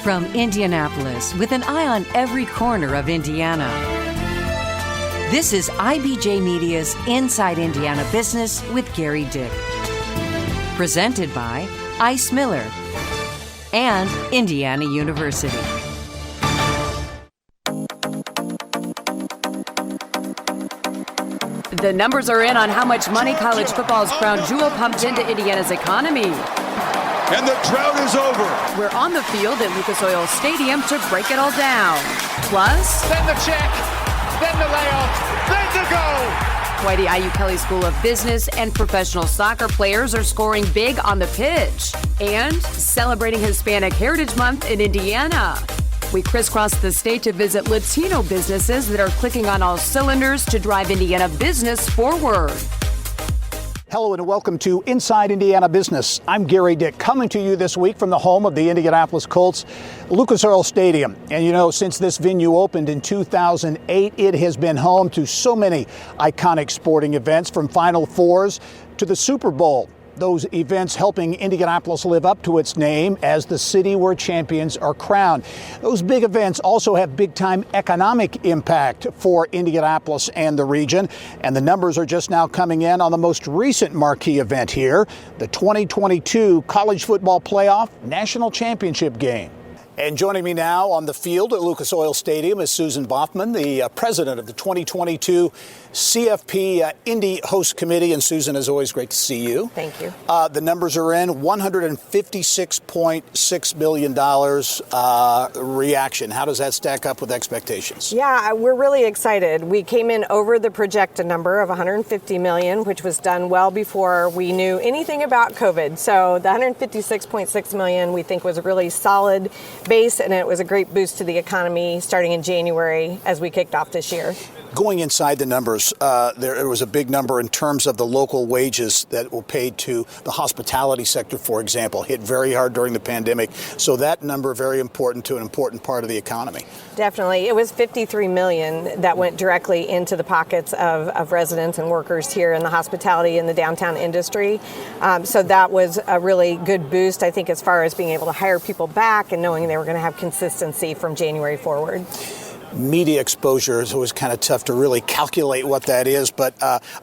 From Indianapolis, with an eye on every corner of Indiana, this is IBJ Media's Inside Indiana Business with Gary Dick. Presented by Ice Miller and Indiana University. The numbers are in on how much money college football's crown jewel pumped into Indiana's economy. And the drought is over. We're on the field at Lucas Oil Stadium to break it all down. Plus, then the check, then the layoff, then the goal. why the IU Kelley School of Business and professional soccer players are scoring big on the pitch. And celebrating Hispanic Heritage Month in Indiana. We crisscross the state to visit Latino businesses that are clicking on all cylinders to drive Indiana business forward. Hello and welcome to Inside Indiana Business. I'm Gary Dick, coming to you this week from the home of the Indianapolis Colts, Lucas Oil Stadium. And you know, since this venue opened in 2008, it has been home to so many iconic sporting events, from Final Fours to the Super Bowl. Those events helping Indianapolis live up to its name as the city where champions are crowned. Those big events also have big-time economic impact for Indianapolis and the region. And the numbers are just now coming in on the most recent marquee event here, the 2022 College Football Playoff National Championship game. And joining me now on the field at Lucas Oil Stadium is Susan Boffman, the president of the 2022 CFP Indy Host Committee. And Susan, as always, great to see you. Thank you. The numbers are in, $156.6 million reaction. How does that stack up with expectations? Yeah, we're really excited. We came in over the projected number of $150 million, which was done well before we knew anything about COVID. So the $156.6 million we think was a really solid base, and it was a great boost to the economy starting in January as we kicked off this year. Going inside the numbers, there was a big number in terms of the local wages that were paid to the hospitality sector, for example, hit very hard during the pandemic. So that number very important to an important part of the economy. Definitely. It was $53 million that went directly into the pockets of residents and workers here in the hospitality and the downtown industry. So that was a really good boost, I think, as far as being able to hire people back and knowing they were going to have consistency from January forward. Media exposure is always kind of tough to really calculate what that is, but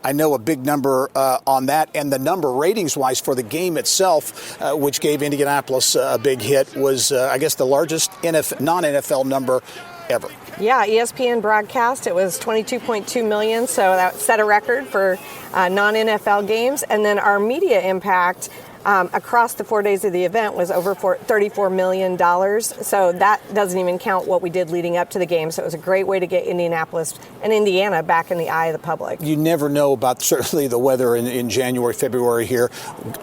I know a big number on that, and the number ratings-wise for the game itself, which gave Indianapolis a big hit, was, I guess, the largest non-NFL number ever. Yeah, ESPN broadcast, it was 22.2 million, so that set a record for non-NFL games, and then our media impact across the 4 days of the event was over $34 million. So that doesn't even count what we did leading up to the game. So it was a great way to get Indianapolis and Indiana back in the eye of the public. You never know about certainly the weather in January, February here.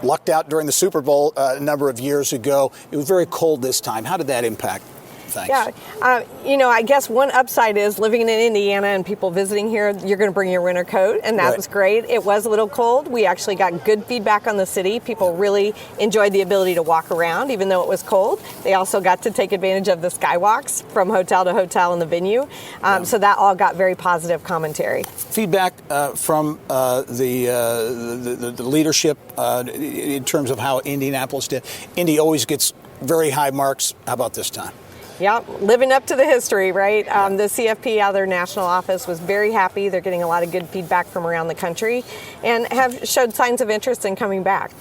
Lucked out during the Super Bowl a number of years ago. It was very cold this time. How did that impact? Thanks. Yeah, I guess one upside is living in Indiana and people visiting here, you're going to bring your winter coat, and that was great. It was a little cold. We actually got good feedback on the city. People really enjoyed the ability to walk around, even though it was cold. They also got to take advantage of the skywalks from hotel to hotel in the venue. So that all got very positive commentary. Feedback from the leadership in terms of how Indianapolis did. Indy always gets very high marks. How about this time? Yeah, living up to the history, right? The CFP out of their national office was very happy. They're getting a lot of good feedback from around the country and have showed signs of interest in coming back.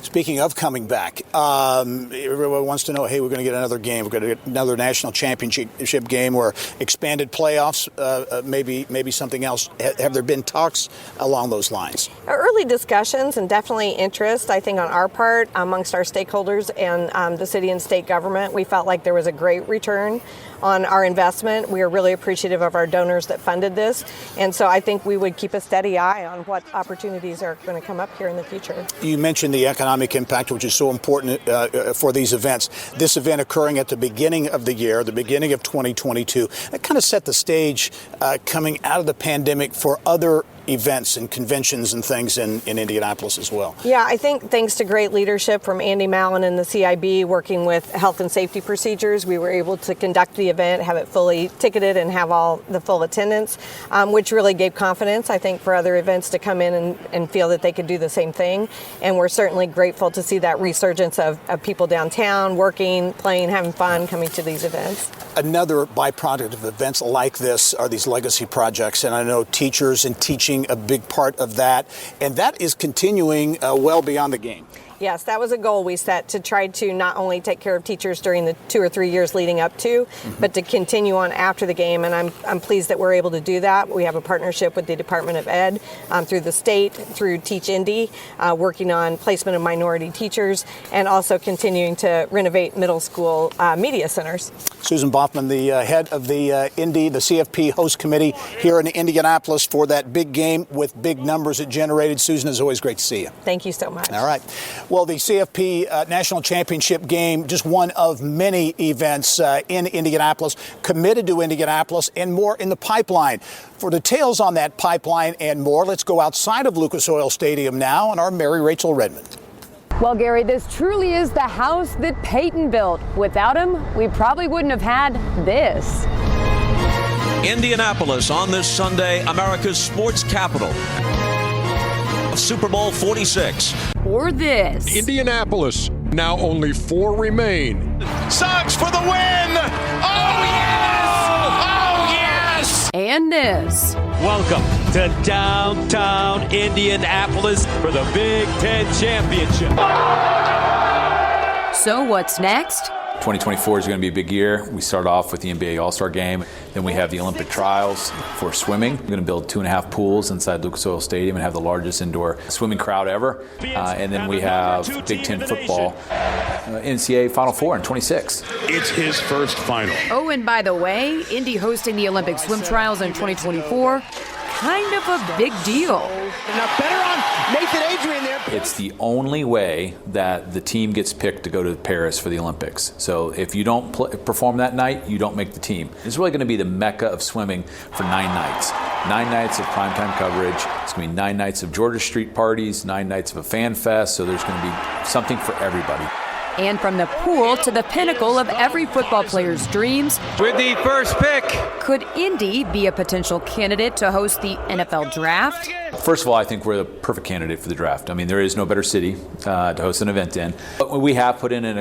Speaking of coming back, everyone wants to know, hey, we're going to get another game. We're going to get another national championship game or expanded playoffs, maybe something else. Have there been talks along those lines? Early discussions and definitely interest, I think, on our part amongst our stakeholders and the city and state government. We felt like there was a great return on our investment. We are really appreciative of our donors that funded this. And so I think we would keep a steady eye on what opportunities are going to come up here in the future. You mentioned the economic impact, which is so important for these events. This event occurring at the beginning of the year, the beginning of 2022, that kind of set the stage coming out of the pandemic for other events and conventions and things in Indianapolis as well. Yeah, I think thanks to great leadership from Andy Mallon and the CIB working with health and safety procedures, we were able to conduct the event, have it fully ticketed, and have all the full attendance, which really gave confidence, I think, for other events to come in and feel that they could do the same thing. And we're certainly grateful to see that resurgence of people downtown working, playing, having fun, coming to these events. Another byproduct of events like this are these legacy projects, and I know teachers and teaching a big part of that, and that is continuing well beyond the game. Yes, that was a goal we set, to try to not only take care of teachers during the 2 or 3 years leading up to, but to continue on after the game. And I'm pleased that we're able to do that. We have a partnership with the Department of Ed through the state, through Teach Indy, working on placement of minority teachers, and also continuing to renovate middle school media centers. Susan Boffman, the head of the Indy, the CFP host committee here in Indianapolis for that big game with big numbers it generated. Susan, it's always great to see you. Thank you so much. All right. Well, the CFP National Championship game, just one of many events in Indianapolis, committed to Indianapolis, and more in the pipeline. For details on that pipeline and more, let's go outside of Lucas Oil Stadium now and our Mary Rachel Redmond. Well, Gary, this truly is the house that Peyton built. Without him, we probably wouldn't have had this. Indianapolis on this Sunday, America's sports capital. Super Bowl 46. Or this. Indianapolis, now only 4 remain. Suggs for the win! Oh, yes! Oh, yes! And this. Welcome to downtown Indianapolis for the Big Ten Championship. So what's next? 2024 is going to be a big year. We start off with the NBA All-Star Game. Then we have the Olympic trials for swimming. We're going to build 2.5 pools inside Lucas Oil Stadium and have the largest indoor swimming crowd ever. And then we have Big Ten football, NCAA Final Four in 26. It's his first final. Oh, and by the way, Indy hosting the Olympic swim trials in 2024. Kind of a big deal. Now better on Nathan Adrian there. It's the only way that the team gets picked to go to Paris for the Olympics. So if you don't perform that night, you don't make the team. It's really going to be the mecca of swimming for 9 nights. 9 nights of primetime coverage. It's going to be 9 nights of Georgia Street parties, 9 nights of a fan fest. So there's going to be something for everybody. And from the pool to the pinnacle of every football player's dreams, With the first pick. could Indy be a potential candidate to host the NFL Draft? First of all, I think we're the perfect candidate for the draft. I mean, there is no better city to host an event in. But we have put in an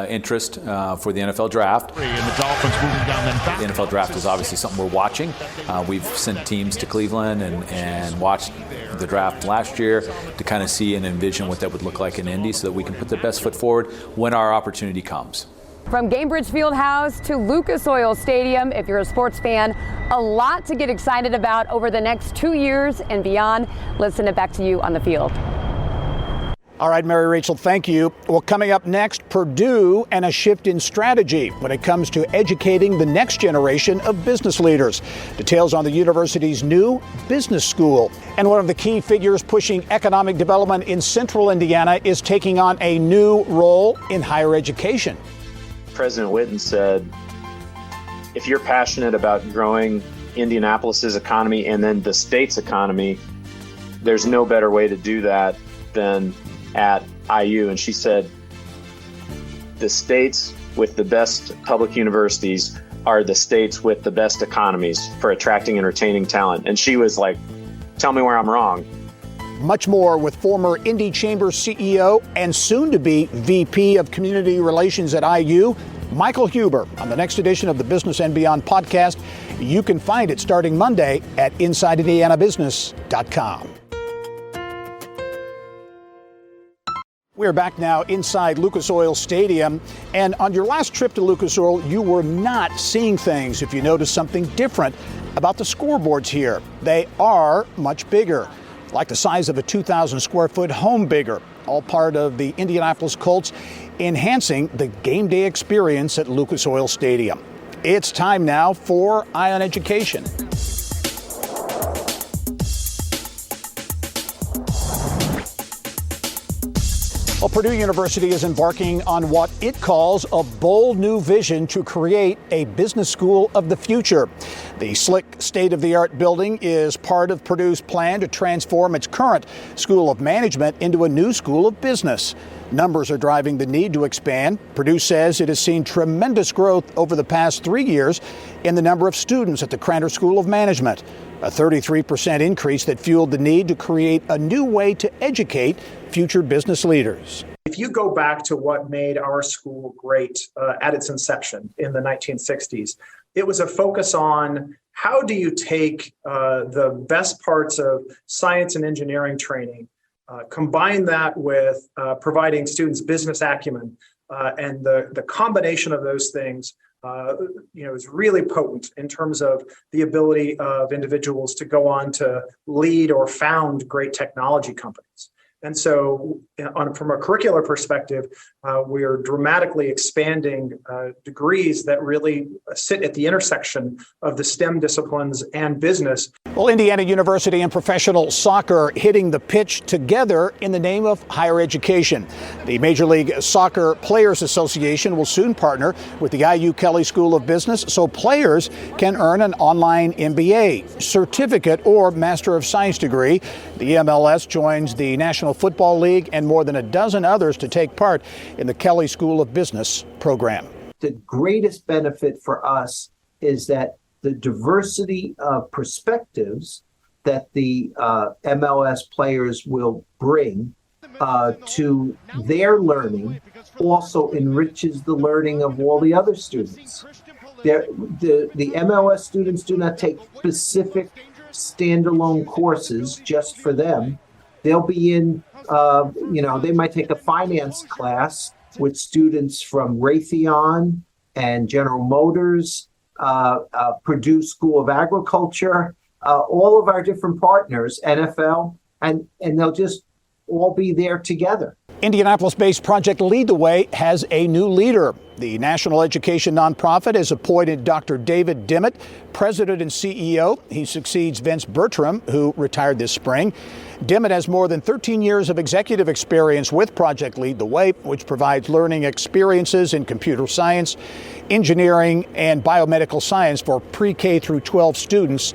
interest for the NFL Draft. And the Dolphins moving down then back. The NFL Draft is obviously something we're watching. We've sent teams to Cleveland and watched the draft last year to kind of see and envision what that would look like in Indy so that we can put the best foot forward when our opportunity comes. From Gainbridge Fieldhouse to Lucas Oil Stadium, if you're a sports fan, a lot to get excited about over the next 2 years and beyond. Let's send it back to you on the field. All right, Mary Rachel, thank you. Well, coming up next, Purdue and a shift in strategy when it comes to educating the next generation of business leaders. Details on the university's new business school. And one of the key figures pushing economic development in central Indiana is taking on a new role in higher education. President Whitten said, if you're passionate about growing Indianapolis's economy and then the state's economy, there's no better way to do that than at IU. And she said, the states with the best public universities are the states with the best economies for attracting and retaining talent. And she was like, tell me where I'm wrong. Much more with former Indy Chambers CEO and soon-to-be VP of Community Relations at IU, Michael Huber, on the next edition of the Business and Beyond podcast. You can find it starting Monday at InsideIndianaBusiness.com. We're back now inside Lucas Oil Stadium. And on your last trip to Lucas Oil, you were not seeing things if you noticed something different about the scoreboards here. They are much bigger, like the size of a 2,000 square foot home bigger, all part of the Indianapolis Colts enhancing the game day experience at Lucas Oil Stadium. It's time now for Eye on Education. Well, Purdue University is embarking on what it calls a bold new vision to create a business school of the future. The slick state-of-the-art building is part of Purdue's plan to transform its current School of Management into a new School of Business. Numbers are driving the need to expand. Purdue says it has seen tremendous growth over the past 3 years in the number of students at the Kranther School of Management, a 33% increase that fueled the need to create a new way to educate future business leaders. If you go back to what made our school great at its inception in the 1960s, it was a focus on how do you take the best parts of science and engineering training, combine that with providing students business acumen, and the combination of those things is really potent in terms of the ability of individuals to go on to lead or found great technology companies. And so from a curricular perspective, we are dramatically expanding degrees that really sit at the intersection of the STEM disciplines and business. Well, Indiana University and professional soccer hitting the pitch together in the name of higher education. The Major League Soccer Players Association will soon partner with the IU Kelley School of Business so players can earn an online MBA, certificate, or Master of Science degree. The MLS joins the National Football League and more than a dozen others to take part in the Kelley School of Business program. The greatest benefit for us is that the diversity of perspectives that the MLS players will bring to their learning also enriches the learning of all the other students. The MLS students do not take specific standalone courses just for them. They'll be in, they might take a finance class with students from Raytheon and General Motors, Purdue School of Agriculture, all of our different partners, NFL, and they'll just all be there together. Indianapolis-based Project Lead the Way has a new leader. The national education nonprofit has appointed Dr. David Dimmitt, president and CEO. He succeeds Vince Bertram, who retired this spring. Dimmitt has more than 13 years of executive experience with Project Lead the Way, which provides learning experiences in computer science, engineering, and biomedical science for pre-K through 12 students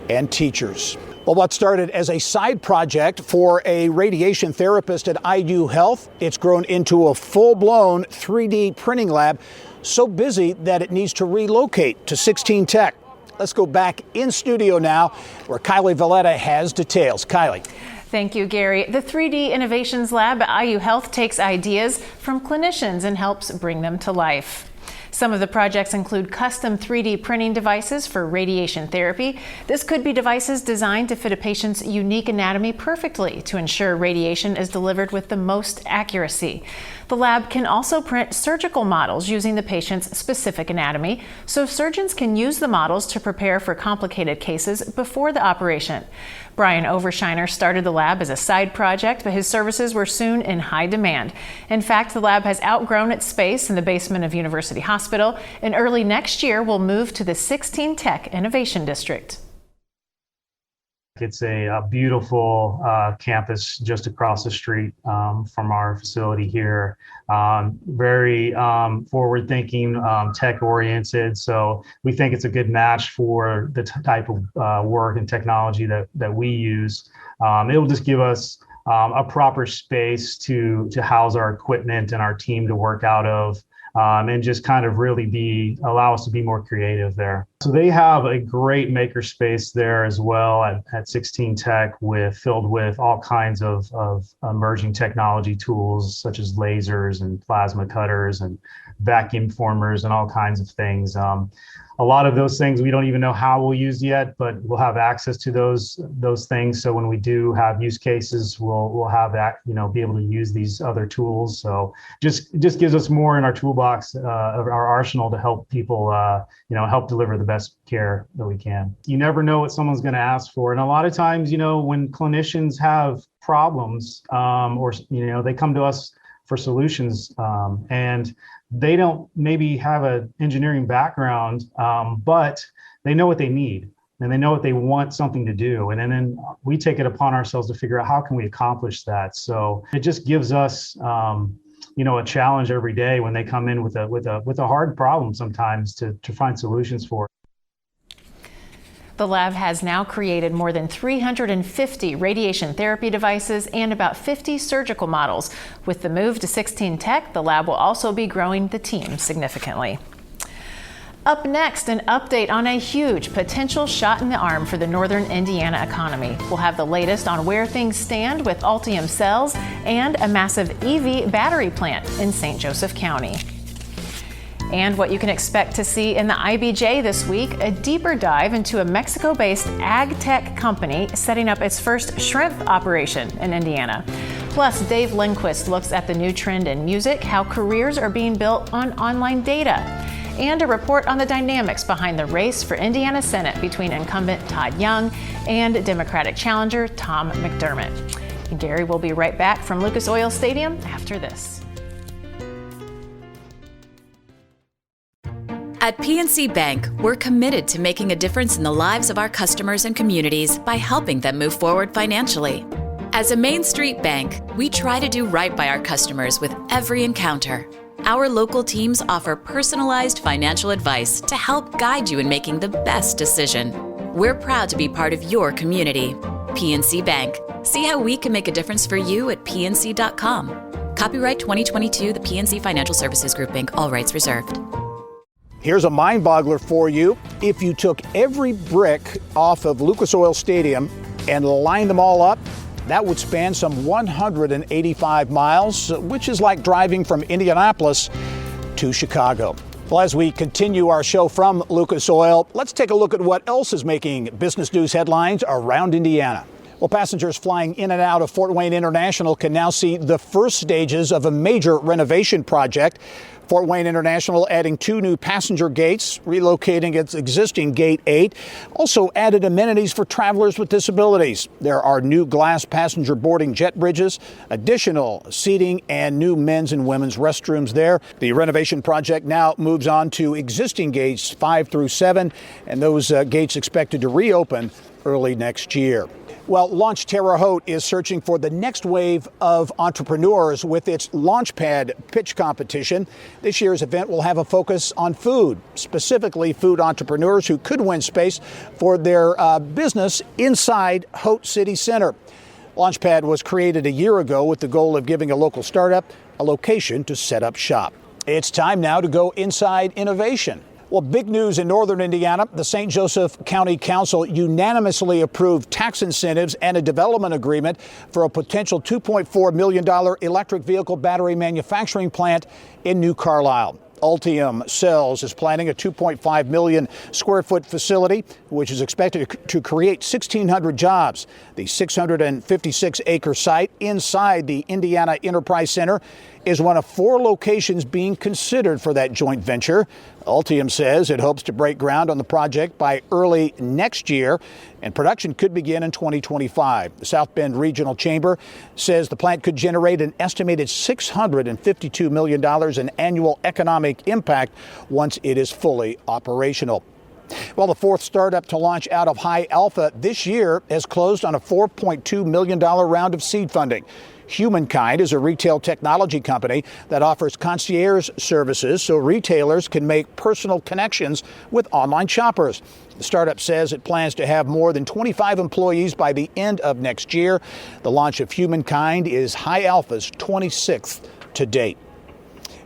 and teachers. Well, what started as a side project for a radiation therapist at IU Health, it's grown into a full-blown 3D printing lab, so busy that it needs to relocate to 16 Tech. Let's go back in studio now, where Kelley Valletta has details. Kelley. Thank you, Gary. The 3D Innovations Lab at IU Health takes ideas from clinicians and helps bring them to life. Some of the projects include custom 3D printing devices for radiation therapy. This could be devices designed to fit a patient's unique anatomy perfectly to ensure radiation is delivered with the most accuracy. The lab can also print surgical models using the patient's specific anatomy, so surgeons can use the models to prepare for complicated cases before the operation. Brian Overshiner started the lab as a side project, but his services were soon in high demand. In fact, the lab has outgrown its space in the basement of University Hospital, and early next year will move to the 16 Tech Innovation District. It's a beautiful campus just across the street from our facility here. Very forward-thinking, tech-oriented. So we think it's a good match for the type of work and technology that we use. It will just give us a proper space to house our equipment and our team to work out of. And just kind of really allow us to be more creative there. So they have a great makerspace there as well at 16 Tech filled with all kinds of emerging technology tools such as lasers and plasma cutters and vacuum formers and all kinds of things. A lot of those things we don't even know how we'll use yet, but we'll have access to those things. So when we do have use cases, we'll have that, be able to use these other tools. So just gives us more in our toolbox of our arsenal to help people, help deliver the best care that we can. You never know what someone's going to ask for. And a lot of times, when clinicians have problems or they come to us for solutions and they don't maybe have an engineering background, but they know what they need. and they know what they want something to do. And then we take it upon ourselves to figure out how can we accomplish that. So it just gives us, a challenge every day when they come in with a hard problem sometimes to find solutions for. The lab has now created more than 350 radiation therapy devices and about 50 surgical models. With the move to 16 Tech, the lab will also be growing the team significantly. Up next, an update on a huge potential shot in the arm for the northern Indiana economy. We'll have the latest on where things stand with Ultium cells and a massive EV battery plant in St. Joseph County. And what you can expect to see in the IBJ this week, a deeper dive into a Mexico-based ag tech company setting up its first shrimp operation in Indiana. Plus, Dave Lindquist looks at the new trend in music, how careers are being built on online data, and a report on the dynamics behind the race for Indiana Senate between incumbent Todd Young and Democratic challenger Tom McDermott. And Gary will be right back from Lucas Oil Stadium after this. At PNC Bank, we're committed to making a difference in the lives of our customers and communities by helping them move forward financially. As a Main Street bank, we try to do right by our customers with every encounter. Our local teams offer personalized financial advice to help guide you in making the best decision. We're proud to be part of your community. PNC Bank. See how we can make a difference for you at pnc.com. Copyright 2022, the PNC Financial Services Group, Inc., all rights reserved. Here's a mind-boggler for you. If you took every brick off of Lucas Oil Stadium and lined them all up, that would span some 185 miles, which is like driving from Indianapolis to Chicago. Well, as we continue our show from Lucas Oil, let's take a look at what else is making business news headlines around Indiana. Well, passengers flying in and out of Fort Wayne International can now see the first stages of a major renovation project. Fort Wayne International adding 2 new passenger gates, relocating its existing Gate 8, also added amenities for travelers with disabilities. There are new glass passenger boarding jet bridges, additional seating, and new men's and women's restrooms there. The renovation project now moves on to existing gates 5 through 7, and those gates expected to reopen early next year. Well, Launch Terre Haute is searching for the next wave of entrepreneurs with its Launchpad pitch competition. This year's event will have a focus on food, specifically food entrepreneurs who could win space for their business inside Haute City Center. Launchpad was created a year ago with the goal of giving a local startup a location to set up shop. It's time now to go inside innovation. Well, big news in northern Indiana. The St. Joseph County Council unanimously approved tax incentives and a development agreement for a potential $2.4 million electric vehicle battery manufacturing plant in New Carlisle. Ultium Cells is planning a 2.5 million square foot facility, which is expected to create 1,600 jobs. The 656-acre site inside the Indiana Enterprise Center is one of 4 locations being considered for that joint venture. Ultium says it hopes to break ground on the project by early next year, and production could begin in 2025. The South Bend Regional Chamber says the plant could generate an estimated $652 million in annual economic impact once it is fully operational. Well, the 4th startup to launch out of High Alpha this year has closed on a $4.2 million round of seed funding. Humankind is a retail technology company that offers concierge services so retailers can make personal connections with online shoppers. The startup says it plans to have more than 25 employees by the end of next year. The launch of Humankind is High Alpha's 26th to date.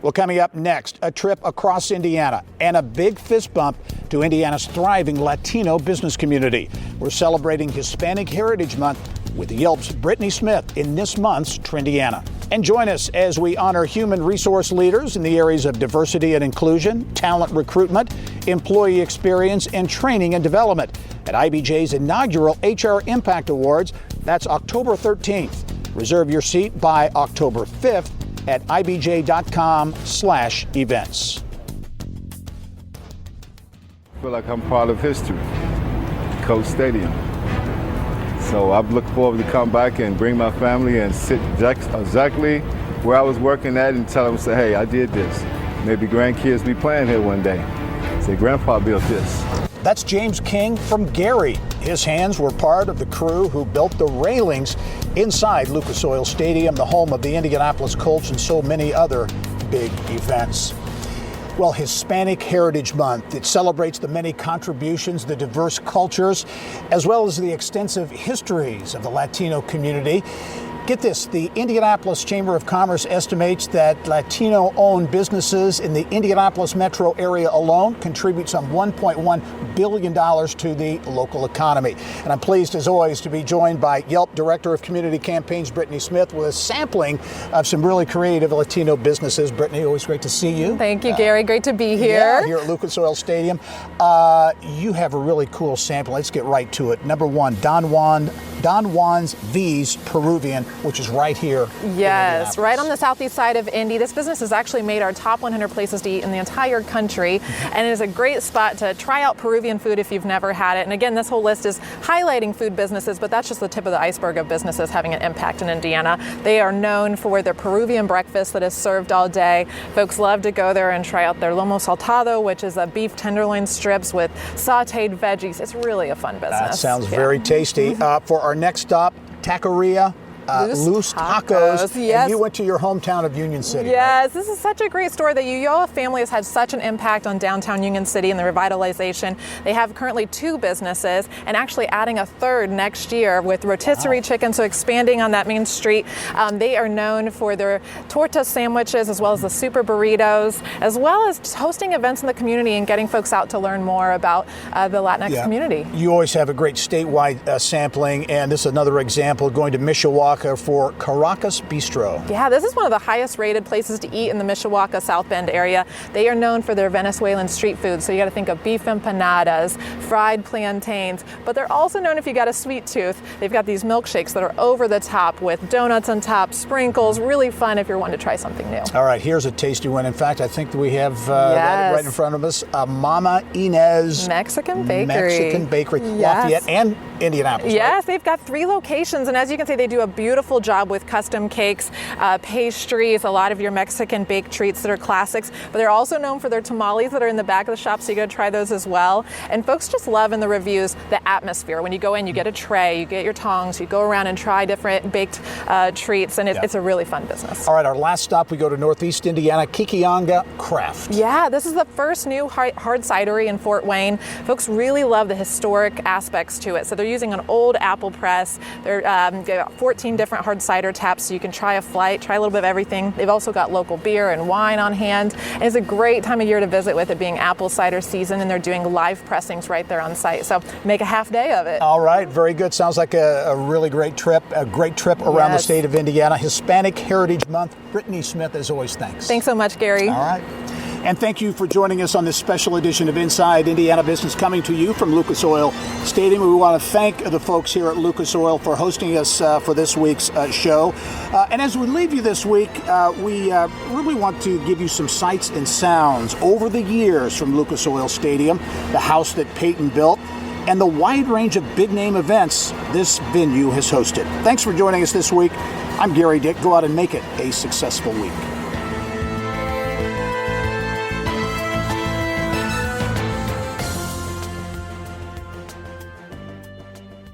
Well, coming up next, a trip across Indiana and a big fist bump to Indiana's thriving Latino business community. We're celebrating Hispanic Heritage Month with Yelp's Brittany Smith in this month's Trendiana. And join us as we honor human resource leaders in the areas of diversity and inclusion, talent recruitment, employee experience, and training and development at IBJ's inaugural HR Impact Awards. That's October 13th. Reserve your seat by October 5th at ibj.com/events. I feel like I'm part of history, Coach Stadium. So I look forward to come back and bring my family and sit exactly where I was working at and tell them, say, hey, I did this. Maybe grandkids be playing here one day. Say, Grandpa built this. That's James King from Gary. His hands were part of the crew who built the railings inside Lucas Oil Stadium, the home of the Indianapolis Colts and so many other big events. Well, Hispanic Heritage Month, it celebrates the many contributions, the diverse cultures, as well as the extensive histories of the Latino community. Get this, the Indianapolis Chamber of Commerce estimates that Latino-owned businesses in the Indianapolis metro area alone contribute some $1.1 billion to the local economy. And I'm pleased, as always, to be joined by Yelp Director of Community Campaigns, Brittany Smith, with a sampling of some really creative Latino businesses. Brittany, always great to see you. Thank you, Gary. Great to be here. Yeah, here at Lucas Oil Stadium. You have a really cool sample. Let's get right to it. Number one, Don Juan's V's Peruvian, which is right here. Yes, right on the southeast side of Indy. This business has actually made our top 100 places to eat in the entire country, and it is a great spot to try out Peruvian food if you've never had it. And again, this whole list is highlighting food businesses, but that's just the tip of the iceberg of businesses having an impact in Indiana. They are known for their Peruvian breakfast that is served all day. Folks love to go there and try out their lomo saltado, which is a beef tenderloin strips with sauteed veggies. It's really a fun business. That sounds very tasty. For our next stop, Taqueria. Loose Tacos. Yes. And you went to your hometown of Union City. Yes, right? This is such a great story. The Ulloa family has had such an impact on downtown Union City and the revitalization. They have currently 2 businesses and actually adding a third next year with rotisserie chicken, so expanding on that main street. They are known for their torta sandwiches as well as the super burritos, as well as just hosting events in the community and getting folks out to learn more about the Latinx community. You always have a great statewide sampling, and this is another example going to Mishawaka for Caracas Bistro. Yeah, this is one of the highest rated places to eat in the Mishawaka South Bend area. They are known for their Venezuelan street food, so you got to think of beef empanadas, fried plantains, but they're also known if you got a sweet tooth. They've got these milkshakes that are over the top with donuts on top, sprinkles, really fun if you're wanting to try something new. All right, here's a tasty one. In fact, I think that we have right in front of us, Mama Inez Mexican Bakery. Lafayette and Indianapolis. Yes, right? They've got 3 locations, and as you can see, they do a beautiful job with custom cakes, pastries, a lot of your Mexican baked treats that are classics, but they're also known for their tamales that are in the back of the shop, so you got to try those as well. And folks just love in the reviews the atmosphere. When you go in, you get a tray, you get your tongs, you go around and try different baked treats, and it's a really fun business. All right, our last stop, we go to Northeast Indiana, Kikianga Craft. Yeah, this is the first new hard cidery in Fort Wayne. Folks really love the historic aspects to it. So they're using an old apple press. They're got 14 different hard cider taps, so you can try a flight, try a little bit of everything. They've also got local beer and wine on hand. And it's a great time of year to visit with it being apple cider season, and they're doing live pressings right there on site. So make a half day of it. All right, very good. Sounds like a really great trip around the state of Indiana. Hispanic Heritage Month. Brittany Smith, as always, thanks. Thanks so much, Gary. All right. And thank you for joining us on this special edition of Inside Indiana Business, coming to you from Lucas Oil Stadium. We want to thank the folks here at Lucas Oil for hosting us for this week's show. And as we leave you this week, we really want to give you some sights and sounds over the years from Lucas Oil Stadium, the house that Peyton built, and the wide range of big-name events this venue has hosted. Thanks for joining us this week. I'm Gary Dick. Go out and make it a successful week.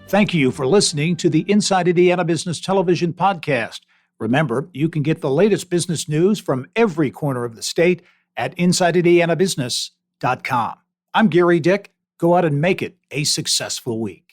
Thank you for listening to the Inside Indiana Business Television podcast. Remember, you can get the latest business news from every corner of the state at InsideIndianaBusiness.com. I'm Gary Dick. Go out and make it a successful week.